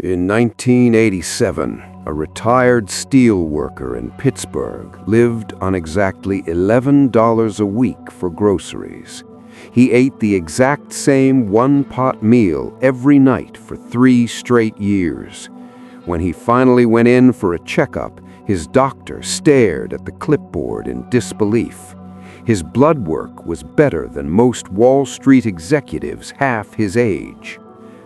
In 1987, a retired steel worker in Pittsburgh lived on exactly $11 a week for groceries. He ate the exact same one-pot meal every night for 3 straight years. When he finally went in for a checkup, his doctor stared at the clipboard in disbelief. His blood work was better than most Wall Street executives half his age.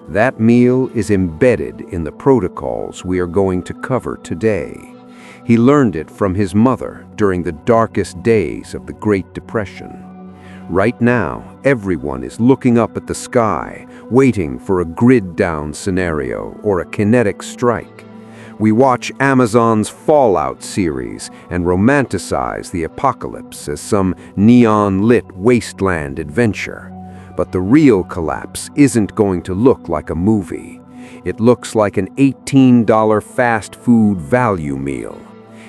That meal is embedded in the protocols we are going to cover today. He learned it from his mother during the darkest days of the Great Depression. Right now, everyone is looking up at the sky, waiting for a grid-down scenario or a kinetic strike. We watch Amazon's Fallout series and romanticize the apocalypse as some neon-lit wasteland adventure. But the real collapse isn't going to look like a movie. It looks like an $18 fast food value meal.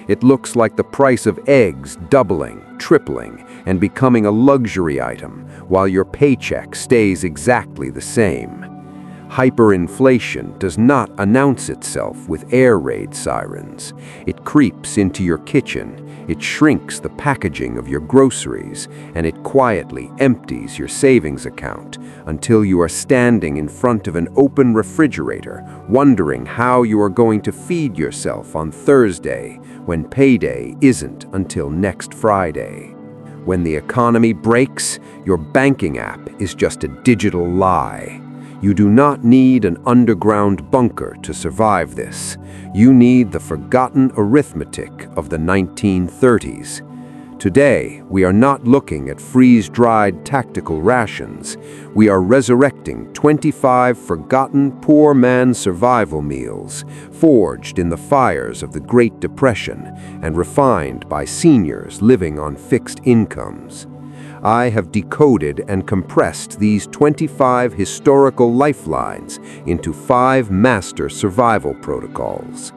It looks like the price of eggs doubling, tripling, and becoming a luxury item, while your paycheck stays exactly the same. Hyperinflation does not announce itself with air raid sirens. It creeps into your kitchen, it shrinks the packaging of your groceries, and it quietly empties your savings account until you are standing in front of an open refrigerator, wondering how you are going to feed yourself on Thursday when payday isn't until next Friday. When the economy breaks, your banking app is just a digital lie. You do not need an underground bunker to survive this. You need the forgotten arithmetic of the 1930s. Today, we are not looking at freeze-dried tactical rations. We are resurrecting 25 forgotten poor man survival meals, forged in the fires of the Great Depression and refined by seniors living on fixed incomes. I have decoded and compressed these 25 historical lifelines into 5 master survival protocols.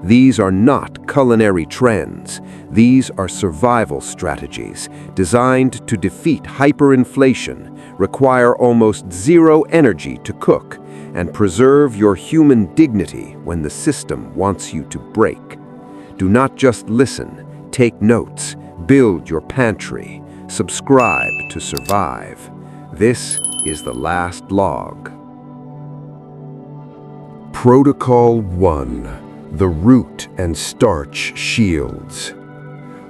These are not culinary trends. These are survival strategies designed to defeat hyperinflation, require almost zero energy to cook, and preserve your human dignity when the system wants you to break. Do not just listen, take notes, build your pantry. Subscribe to survive. This is the last log. Protocol 1. The root and starch shields.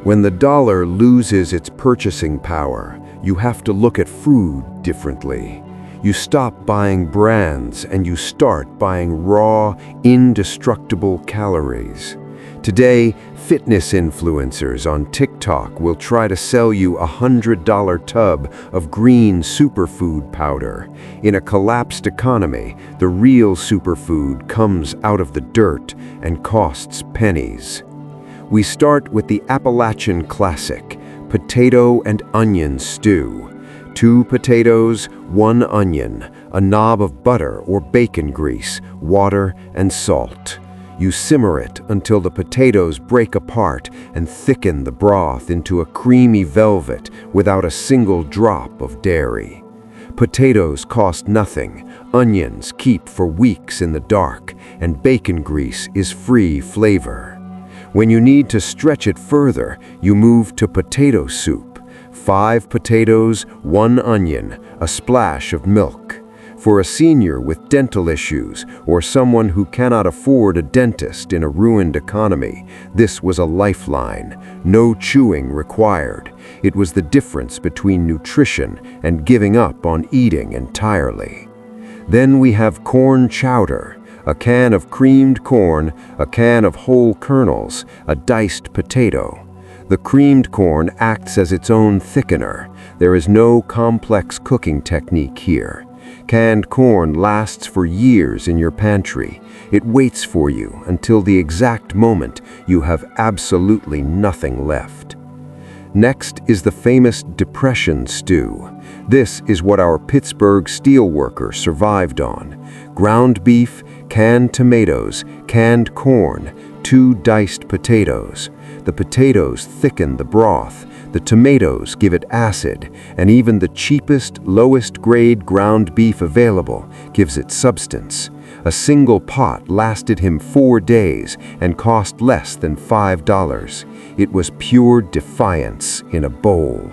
When the dollar loses its purchasing power, you have to look at food differently. You stop buying brands and you start buying raw, indestructible calories. Today, fitness influencers on TikTok will try to sell you a $100 tub of green superfood powder. In a collapsed economy, the real superfood comes out of the dirt and costs pennies. We start with the Appalachian classic, potato and onion stew. 2 potatoes, 1 onion, a knob of butter or bacon grease, water and salt. You simmer it until the potatoes break apart and thicken the broth into a creamy velvet without a single drop of dairy. Potatoes cost nothing, onions keep for weeks in the dark, and bacon grease is free flavor. When you need to stretch it further, you move to potato soup. 5 potatoes, 1 onion, a splash of milk. For a senior with dental issues or someone who cannot afford a dentist in a ruined economy, this was a lifeline. No chewing required. It was the difference between nutrition and giving up on eating entirely. Then we have corn chowder, a can of creamed corn, a can of whole kernels, a diced potato. The creamed corn acts as its own thickener. There is no complex cooking technique here. Canned corn lasts for years in your pantry. It waits for you until the exact moment you have absolutely nothing left. Next is the famous Depression stew. This is what our Pittsburgh steelworker survived on. Ground beef, canned tomatoes, canned corn, 2 diced potatoes. The potatoes thicken the broth. The tomatoes give it acid, and even the cheapest, lowest grade ground beef available gives it substance. A single pot lasted him 4 days and cost less than $5. It was pure defiance in a bowl.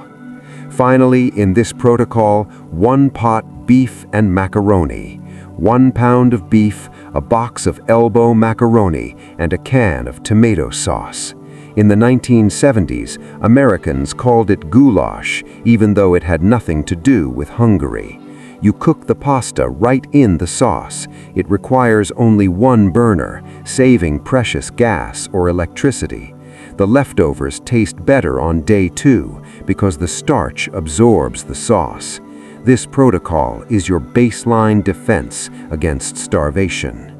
Finally, in this protocol, 1 pot beef and macaroni, 1 pound of beef, a box of elbow macaroni, and a can of tomato sauce. In the 1970s, Americans called it goulash, even though it had nothing to do with Hungary. You cook the pasta right in the sauce. It requires only 1 burner, saving precious gas or electricity. The leftovers taste better on day 2 because the starch absorbs the sauce. This protocol is your baseline defense against starvation.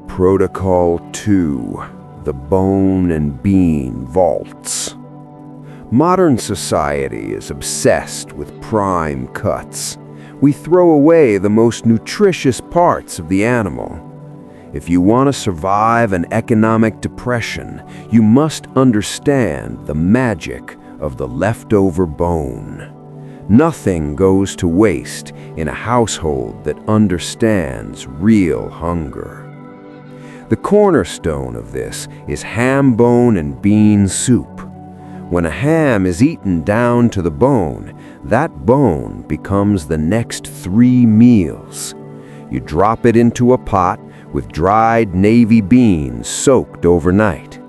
Protocol 2. The bone and bean vaults. Modern society is obsessed with prime cuts. We throw away the most nutritious parts of the animal. If you want to survive an economic depression, you must understand the magic of the leftover bone. Nothing goes to waste in a household that understands real hunger. The cornerstone of this is ham bone and bean soup. When a ham is eaten down to the bone, that bone becomes the next 3 meals. You drop it into a pot with dried navy beans soaked overnight.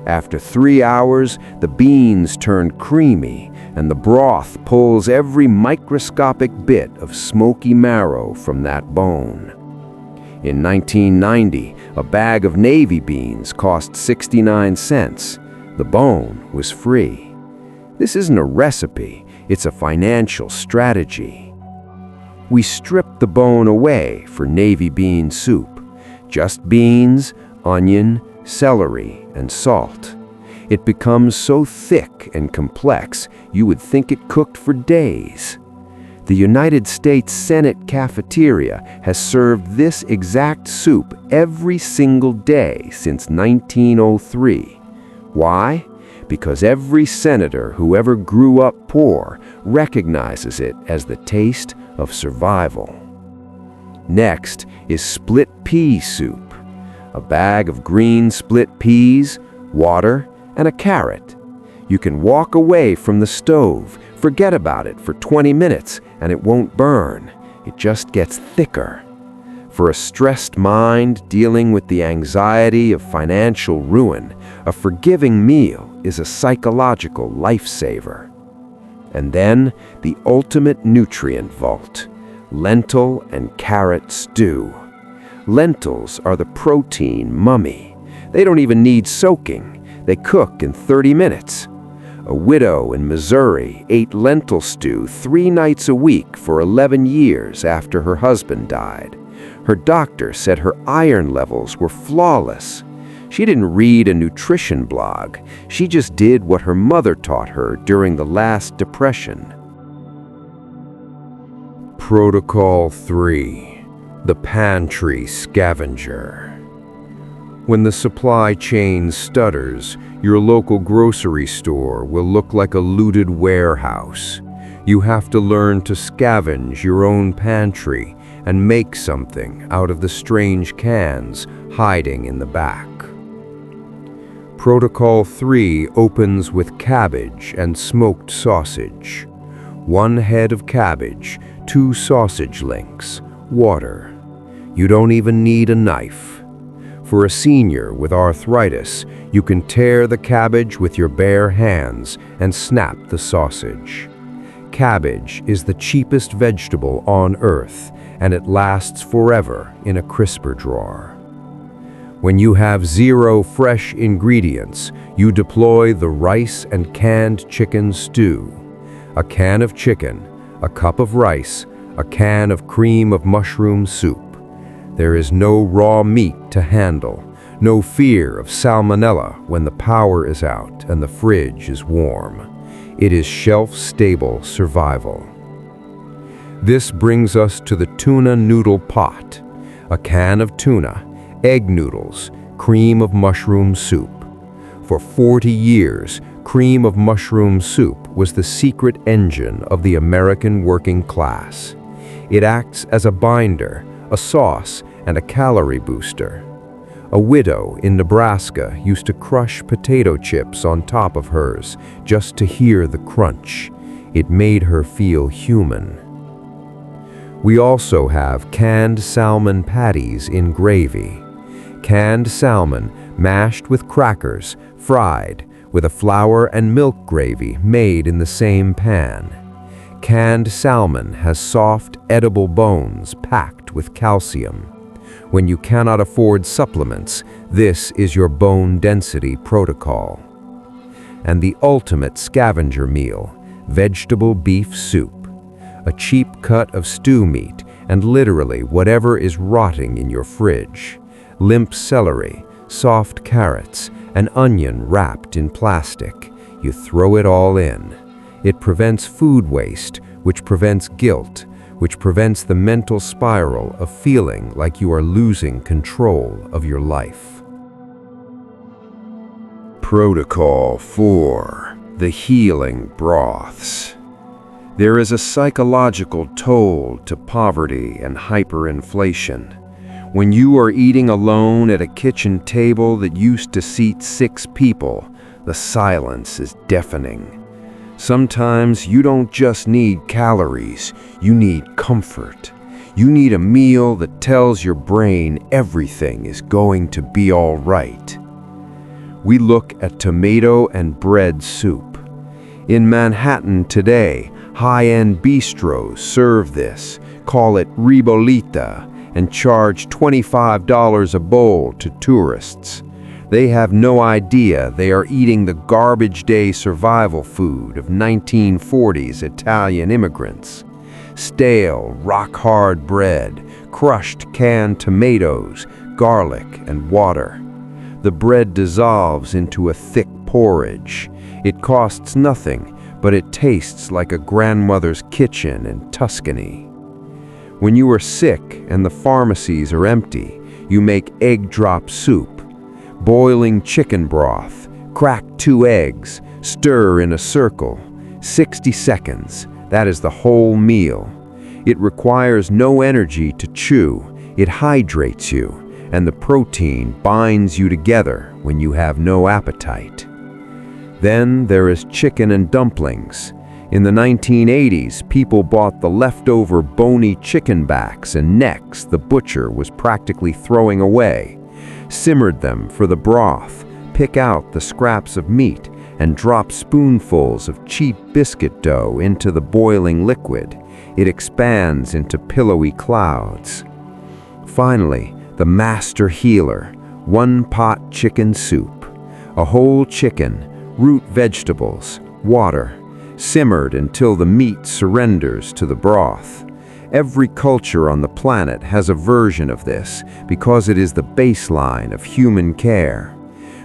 After 3 hours, the beans turn creamy and the broth pulls every microscopic bit of smoky marrow from that bone. In 1990, a bag of navy beans cost 69 cents. The bone was free. This isn't a recipe, it's a financial strategy. We stripped the bone away for navy bean soup. Just beans, onion, celery, and salt. It becomes so thick and complex, you would think it cooked for days. The United States Senate cafeteria has served this exact soup every single day since 1903. Why? Because every senator who ever grew up poor recognizes it as the taste of survival. Next is split pea soup. A bag of green split peas, water, and a carrot. You can walk away from the stove, forget about it for 20 minutes, and it won't burn. It just gets thicker. For a stressed mind dealing with the anxiety of financial ruin, a forgiving meal is a psychological lifesaver. And then the ultimate nutrient vault, lentil and carrot stew. Lentils are the protein mummy. They don't even need soaking. They cook in 30 minutes. A widow in Missouri ate lentil stew 3 nights a week for 11 years after her husband died. Her doctor said her iron levels were flawless. She didn't read a nutrition blog. She just did what her mother taught her during the last depression. Protocol 3. The pantry scavenger. When the supply chain stutters, your local grocery store will look like a looted warehouse. You have to learn to scavenge your own pantry and make something out of the strange cans hiding in the back. Protocol 3 opens with cabbage and smoked sausage. 1 head of cabbage, 2 sausage links, water. You don't even need a knife. For a senior with arthritis, you can tear the cabbage with your bare hands and snap the sausage. Cabbage is the cheapest vegetable on earth, and it lasts forever in a crisper drawer. When you have 0 fresh ingredients, you deploy the rice and canned chicken stew. A can of chicken, a cup of rice, a can of cream of mushroom soup. There is no raw meat to handle, no fear of salmonella when the power is out and the fridge is warm. It is shelf-stable survival. This brings us to the tuna noodle pot. A can of tuna, egg noodles, cream of mushroom soup. For 40 years, cream of mushroom soup was the secret engine of the American working class. It acts as a binder, a sauce, and a calorie booster. A widow in Nebraska used to crush potato chips on top of hers just to hear the crunch. It made her feel human. We also have canned salmon patties in gravy. Canned salmon mashed with crackers, fried, with a flour and milk gravy made in the same pan. Canned salmon has soft, edible bones packed with calcium. When you cannot afford supplements, this is your bone density protocol. And the ultimate scavenger meal, vegetable beef soup. A cheap cut of stew meat and literally whatever is rotting in your fridge. Limp celery, soft carrots, an onion wrapped in plastic. You throw it all in. It prevents food waste, which prevents guilt, which prevents the mental spiral of feeling like you are losing control of your life. Protocol 4. The healing broths. There is a psychological toll to poverty and hyperinflation. When you are eating alone at a kitchen table that used to seat 6 people, the silence is deafening. Sometimes you don't just need calories, you need comfort. You need a meal that tells your brain everything is going to be all right. We look at tomato and bread soup. In Manhattan today, high-end bistros serve this, call it ribollita, and charge $25 a bowl to tourists. They have no idea they are eating the garbage day survival food of 1940s Italian immigrants. Stale, rock-hard bread, crushed canned tomatoes, garlic, and water. The bread dissolves into a thick porridge. It costs nothing, but it tastes like a grandmother's kitchen in Tuscany. When you are sick and the pharmacies are empty, you make egg drop soup. Boiling chicken broth, crack 2 eggs, stir in a circle. 60 seconds, that is the whole meal. It requires no energy to chew, it hydrates you, and the protein binds you together when you have no appetite. Then there is chicken and dumplings. In the 1980s, people bought the leftover bony chicken backs and necks the butcher was practically throwing away, simmered them for the broth, pick out the scraps of meat, and drop spoonfuls of cheap biscuit dough into the boiling liquid. It expands into pillowy clouds. Finally, the master healer, one-pot chicken soup. A whole chicken, root vegetables, water, simmered until the meat surrenders to the broth. Every culture on the planet has a version of this because it is the baseline of human care.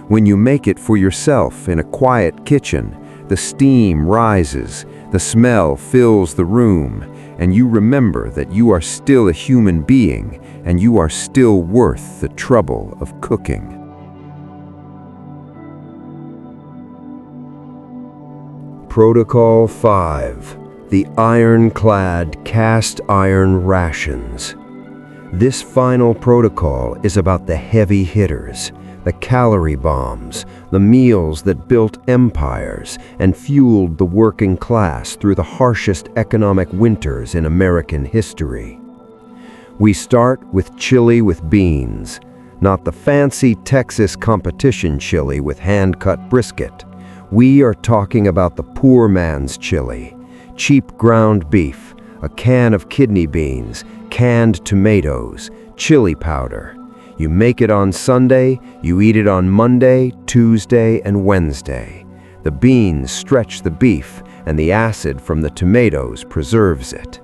When you make it for yourself in a quiet kitchen, the steam rises, the smell fills the room, and you remember that you are still a human being and you are still worth the trouble of cooking. Protocol 5. The ironclad cast iron rations. This final protocol is about the heavy hitters, the calorie bombs, the meals that built empires and fueled the working class through the harshest economic winters in American history. We start with chili with beans, not the fancy Texas competition chili with hand-cut brisket. We are talking about the poor man's chili. Cheap ground beef, a can of kidney beans, canned tomatoes, chili powder. You make it on Sunday, you eat it on Monday, Tuesday, and Wednesday. The beans stretch the beef, and the acid from the tomatoes preserves it.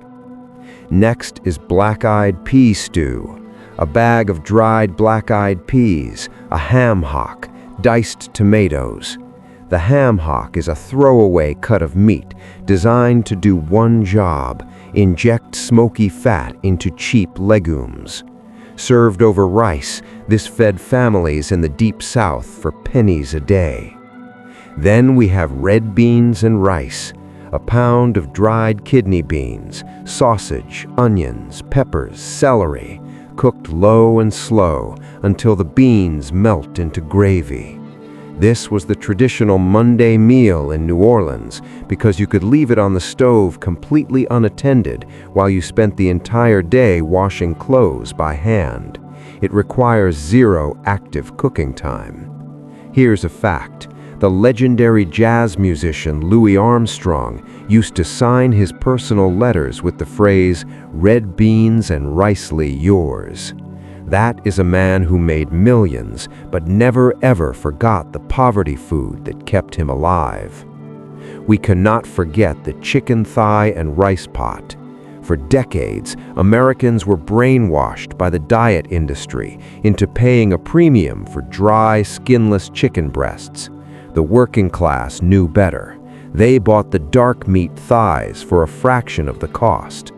Next is black-eyed pea stew, a bag of dried black-eyed peas, a ham hock, diced tomatoes. The ham hock is a throwaway cut of meat designed to do one job: inject smoky fat into cheap legumes. Served over rice, this fed families in the Deep South for pennies a day. Then we have red beans and rice, A pound of dried kidney beans, sausage, onions, peppers, celery, cooked low and slow until the beans melt into gravy. This was the traditional Monday meal in New Orleans because you could leave it on the stove completely unattended while you spent the entire day washing clothes by hand. It requires zero active cooking time. Here's a fact. The legendary jazz musician Louis Armstrong used to sign his personal letters with the phrase, "Red beans and ricely yours." That is a man who made millions, but never ever forgot the poverty food that kept him alive. We cannot forget the chicken thigh and rice pot. For decades, Americans were brainwashed by the diet industry into paying a premium for dry, skinless chicken breasts. The working class knew better. They bought the dark meat thighs for a fraction of the cost.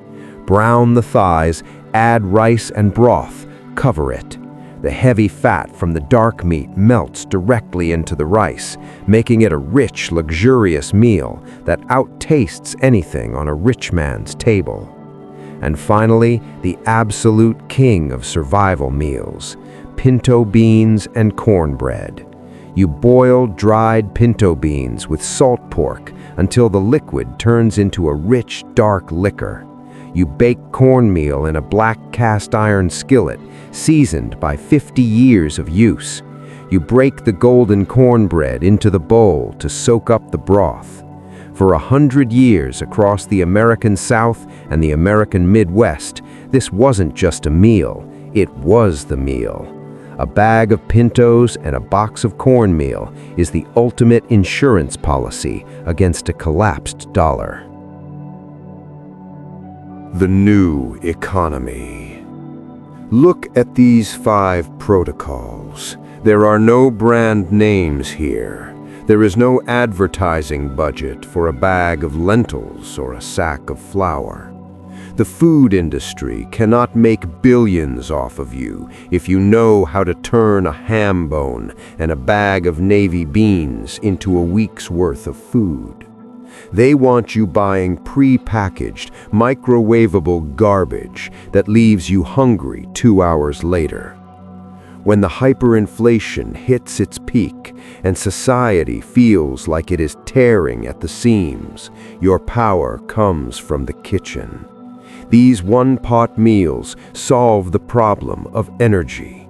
Brown the thighs, add rice and broth, cover it. The heavy fat from the dark meat melts directly into the rice, making it a rich, luxurious meal that outtastes anything on a rich man's table. And finally, the absolute king of survival meals, pinto beans and cornbread. You boil dried pinto beans with salt pork until the liquid turns into a rich, dark liquor. You bake cornmeal in a black cast iron skillet, seasoned by 50 years of use. You break the golden cornbread into the bowl to soak up the broth. For 100 years across the American South and the American Midwest, this wasn't just a meal, it was the meal. A bag of pintos and a box of cornmeal is the ultimate insurance policy against a collapsed dollar. The new economy. Look at these 5 protocols. There are no brand names here. There is no advertising budget for a bag of lentils or a sack of flour. The food industry cannot make billions off of you if you know how to turn a ham bone and a bag of navy beans into a week's worth of food. They want you buying pre-packaged, microwavable garbage that leaves you hungry 2 hours later. When the hyperinflation hits its peak and society feels like it is tearing at the seams, your power comes from the kitchen. These one-pot meals solve the problem of energy.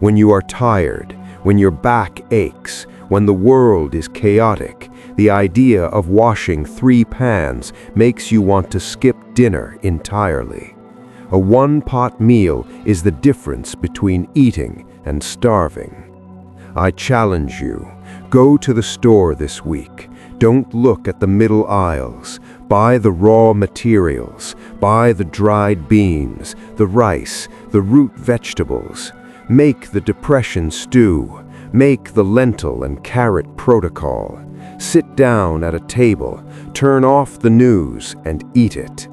When you are tired, when your back aches, when the world is chaotic, the idea of washing 3 pans makes you want to skip dinner entirely. A one-pot meal is the difference between eating and starving. I challenge you, go to the store this week. Don't look at the middle aisles. Buy the raw materials. Buy the dried beans, the rice, the root vegetables. Make the depression stew. Make the lentil and carrot protocol. Sit down at a table, turn off the news, and eat it.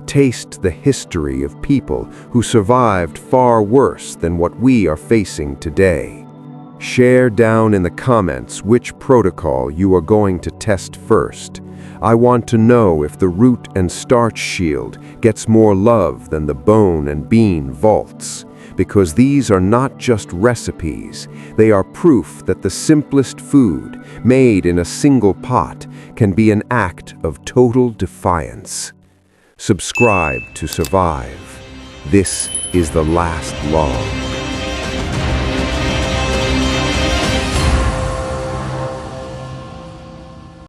Taste the history of people who survived far worse than what we are facing today. Share down in the comments which protocol you are going to test first. I want to know if the root and starch shield gets more love than the bone and bean vaults, because these are not just recipes, they are proof that the simplest food, made in a single pot, can be an act of total defiance. Subscribe to survive. This is the last log.